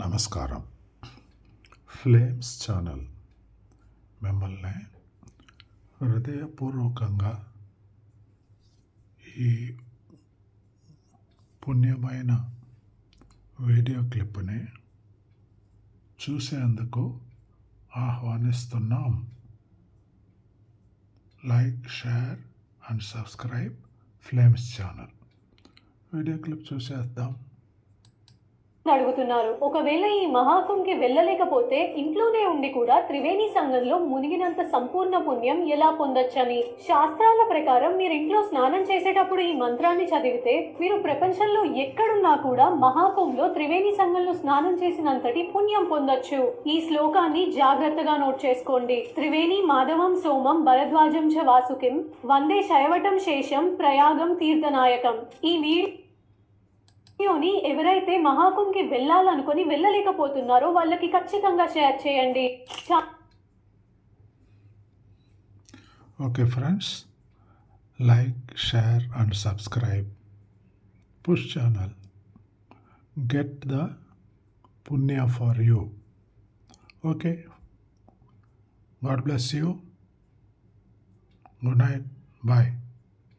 నమస్కారం. Flames channel మిమ్మల్ని హృదయపూర్వకంగా ఈ పుణ్యమైన వీడియో క్లిప్ని చూసేందుకు ఆహ్వానిస్తున్నాం. Like, share and subscribe flames channel. Video clip చూసేద్దాం. అడుగుతున్నారు. ఒకవేళ ఈ మహాకుంకి వెళ్ళలేకపోతే ఇంట్లోనే ఉండి కూడా త్రివేణి సంఘంలో మునిగినంత సంపూర్ణ పుణ్యం ఎలా పొందొచ్చని. శాస్త్రాల ప్రకారం మీరు ఇంట్లో స్నానం చేసేటప్పుడు ఈ మంత్రాన్ని చదివితే మీరు ప్రపంచంలో ఎక్కడున్నా కూడా మహాకుంలో త్రివేణి సంఘంలో స్నానం చేసినంతటి పుణ్యం పొందొచ్చు. ఈ శ్లోకాన్ని జాగ్రత్తగా నోట్ చేసుకోండి. త్రివేణి మాధవం సోమం భరద్వాజం చ వాసుకిం వందే శైవటం శేషం ప్రయాగం తీర్థనాయకం. ఈ వీడియోని ఎవరైతే మహాకుంకి వెళ్ళాలనుకొని వెళ్ళలేకపోతున్నారో వాళ్ళకి ఖచ్చితంగా షేర్ చేయండి. Okay friends, like, share and subscribe push channel. Get the పుణ్య for you. Okay, god bless you. Good night. Bye.